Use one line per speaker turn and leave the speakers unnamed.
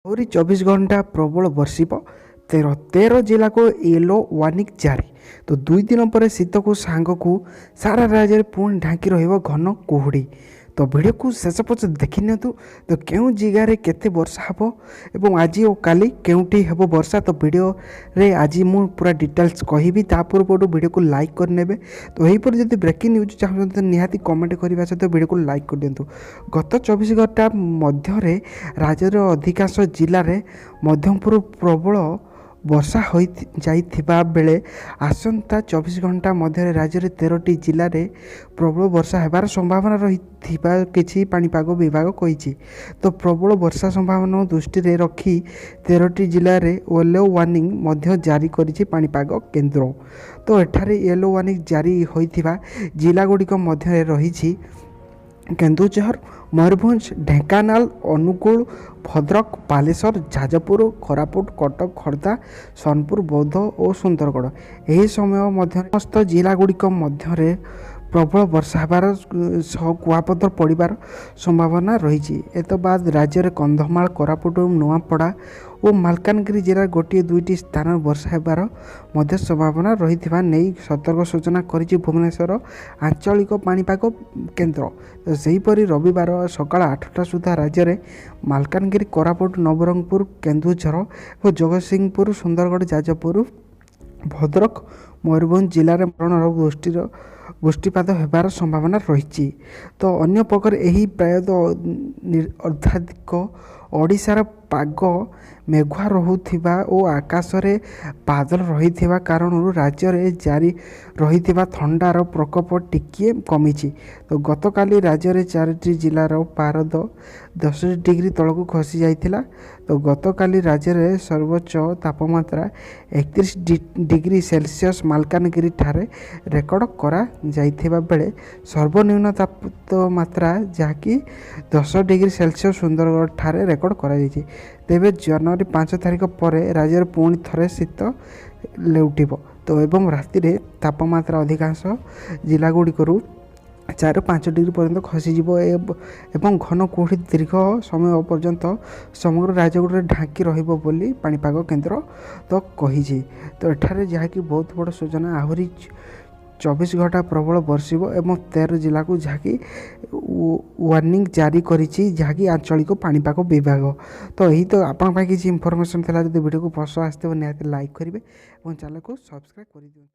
ଆହୁରି 24 ଘଣ୍ଟା ପ୍ରବଳ ବର୍ଷିବ। 13 ଜିଲ୍ଲାକୁ ୟେଲୋ ୱାର୍ଣ୍ଣିଂ ଜାରି। ତ 2 ଦିନ ପରେ ଶୀତକୁ ସାଙ୍ଗକୁ ସାରା ରାଜ୍ୟରେ ପୁଣି ଢାଙ୍କି ରହିବ ଘନ କୁହୁଡ଼ି। ତ ଭିଡ଼ିଓକୁ ଶେଷ ପର୍ଯ୍ୟନ୍ତ ଦେଖିନିଅନ୍ତୁ। ତ କେଉଁ ଜାଗାରେ କେତେ ବର୍ଷା ହେବ ଏବଂ ଆଜି ଓ କାଲି କେଉଁଠି ହେବ ବର୍ଷା, ତ ଭିଡ଼ିଓରେ ଆଜି ମୁଁ ପୁରା ଡିଟେଲ୍ସ କହିବି। ତା ପୂର୍ବରୁ ଭିଡ଼ିଓକୁ ଲାଇକ୍ କରିନେବେ। ତ ଏହିପରି ଯଦି ବ୍ରେକିଂ ନ୍ୟୁଜ୍ ଚାହୁଁଛନ୍ତି ତ ନିହାତି କମେଣ୍ଟ କରିବା ସହିତ ଭିଡ଼ିଓକୁ ଲାଇକ୍ କରିଦିଅନ୍ତୁ। ଗତ 24 ଘଣ୍ଟା ମଧ୍ୟରେ ରାଜ୍ୟର ଅଧିକାଂଶ ଜିଲ୍ଲାରେ ମଧ୍ୟମରୁ ପ୍ରବଳ ବର୍ଷା ହୋଇଯାଇଥିବା ବେଳେ ଆସନ୍ତା 24 ଘଣ୍ଟା ମଧ୍ୟରେ ରାଜ୍ୟରେ 13ଟି ଜିଲ୍ଲାରେ ପ୍ରବଳ ବର୍ଷା ହେବାର ସମ୍ଭାବନା ରହିଥିବା କିଛି ପାଣିପାଗ ବିଭାଗ କହିଛି। ତ ପ୍ରବଳ ବର୍ଷା ସମ୍ଭାବନା ଦୃଷ୍ଟିରେ ରଖି 13ଟି ଜିଲ୍ଲାରେ ୟେଲୋ ୱାର୍ଣ୍ଣିଂ ମଧ୍ୟ ଜାରି କରିଛି ପାଣିପାଗ କେନ୍ଦ୍ର। ତ ଏଠାରେ ୟେଲୋ ୱାର୍ଣ୍ଣିଂ ଜାରି ହୋଇଥିବା ଜିଲ୍ଲାଗୁଡ଼ିକ ମଧ୍ୟରେ ରହିଛି କେନ୍ଦୁଝର, ମୟୂରଭଞ୍ଜ, ଢେଙ୍କାନାଳ, ଅନୁଗୁଳ, ଭଦ୍ରକ, ବାଲେଶ୍ୱର, ଯାଜପୁର, କୋରାପୁଟ, କଟକ, ଖୋର୍ଦ୍ଧା, ସୋନପୁର, ବୌଦ୍ଧ ଓ ସୁନ୍ଦରଗଡ଼। ଏହି ସମୟ ମଧ୍ୟରେ ସମସ୍ତ ଜିଲ୍ଲାଗୁଡ଼ିକ ମଧ୍ୟରେ ପ୍ରବଳ ବର୍ଷା ହେବାର ସହ କୁଆପଥର ପଡ଼ିବାର ସମ୍ଭାବନା ରହିଛି। ଏତବାଦ ରାଜ୍ୟରେ କନ୍ଧମାଳ, କୋରାପୁଟ, ନୂଆପଡ଼ା ଓ ମାଲକାନଗିରି ଜିଲ୍ଲାର ଗୋଟିଏ ଦୁଇଟି ସ୍ଥାନରେ ବର୍ଷା ହେବାର ମଧ୍ୟ ସମ୍ଭାବନା ରହିଥିବା ନେଇ ସତର୍କ ସୂଚନା କରିଛି ଭୁବନେଶ୍ୱର ଆଞ୍ଚଳିକ ପାଣିପାଗ କେନ୍ଦ୍ର। ସେହିପରି ରବିବାର ସକାଳ 8ଟା ସୁଦ୍ଧା ରାଜ୍ୟରେ ମାଲକାନଗିରି, କୋରାପୁଟ, ନବରଙ୍ଗପୁର, କେନ୍ଦୁଝର ଓ ଜଗତସିଂହପୁର, ସୁନ୍ଦରଗଡ଼, ଯାଜପୁର, ଭଦ୍ରକ, ମୟୂରଭଞ୍ଜ ଜିଲ୍ଲାରେ ବୃଷ୍ଟିପାତ ହେବାର ସମ୍ଭାବନା ରହିଛି। ତ ଅନ୍ୟ ପ୍ରକାର ଏହି ପ୍ରାୟତଃ ଅର୍ଦ୍ଧାଧିକ ଓଡ଼ିଶାର ପାଗ ମେଘୁଆ ରହୁଥିବା ଓ ଆକାଶରେ ବାଦଲ ରହିଥିବା କାରଣରୁ ରାଜ୍ୟରେ ଜାରି ରହିଥିବା ଥଣ୍ଡାର ପ୍ରକୋପ ଟିକିଏ କମିଛି। ତ ଗତକାଲି ରାଜ୍ୟରେ 4ଟି ଜିଲ୍ଲାର ପାରଦ 10 ଡିଗ୍ରୀ ତଳକୁ ଖସି ଯାଇଥିଲା। ତ ଗତକାଲି ରାଜ୍ୟରେ ସର୍ବୋଚ୍ଚ ତାପମାତ୍ରା 31 ଡିଗ୍ରୀ ସେଲସିୟସ୍ ମାଲକାନଗିରି ଠାରେ ରେକର୍ଡ କରାଯାଇଥିବା ବେଳେ ସର୍ବନିମ୍ନ ତାପମାତ୍ରା ଯାହାକି 10 ଡିଗ୍ରୀ ସେଲସିୟସ୍ ସୁନ୍ଦରଗଡ଼ ଠାରେ ରେକର୍ଡ କରାଯାଇଛି। ତେବେ ଜାନୁଆରୀ 5 ତାରିଖ ପରେ ରାଜ୍ୟରେ ପୁଣି ଥରେ ଶୀତ ଲେଉଟିବ। ତ ଏବଂ ରାତିରେ ତାପମାତ୍ରା ଅଧିକାଂଶ ଜିଲ୍ଲାଗୁଡ଼ିକରୁ 4ରୁ 5 ଡିଗ୍ରୀ ପର୍ଯ୍ୟନ୍ତ ଖସିଯିବ ଏବଂ ଘନ କୁହୁଡ଼ି ଦୀର୍ଘ ସମୟ ପର୍ଯ୍ୟନ୍ତ ସମଗ୍ର ରାଜ୍ୟଗୁଡ଼ିକରେ ଢାଙ୍କି ରହିବ ବୋଲି ପାଣିପାଗ କେନ୍ଦ୍ର ତ କହିଛି। ତ ଏଠାରେ ଯାହାକି ବହୁତ ବଡ଼ ସୂଚନା, ଆହୁରି 24 ଘଣ୍ଟା ପ୍ରବଳ ବର୍ଷିବ ଏବଂ 13 ଜିଲ୍ଲାକୁ ଯାହାକି ୱାର୍ଣ୍ଣିଂ ଜାରି କରିଛି ଯାହାକି ଆଞ୍ଚଳିକ ପାଣିପାଗ ବିଭାଗ। ତ ଏହି ତ ଆପଣଙ୍କ ପାଇଁ କିଛି ଇନଫର୍ମେସନ୍ ଥିଲା। ଯଦି ଭିଡ଼ିଓକୁ ପସନ୍ଦ ଆସିଥିବ ନିହାତି ଲାଇକ୍ କରିବେ ଏବଂ ଚ୍ୟାନେଲକୁ ସବସ୍କ୍ରାଇବ୍ କରିଦିଅନ୍ତୁ।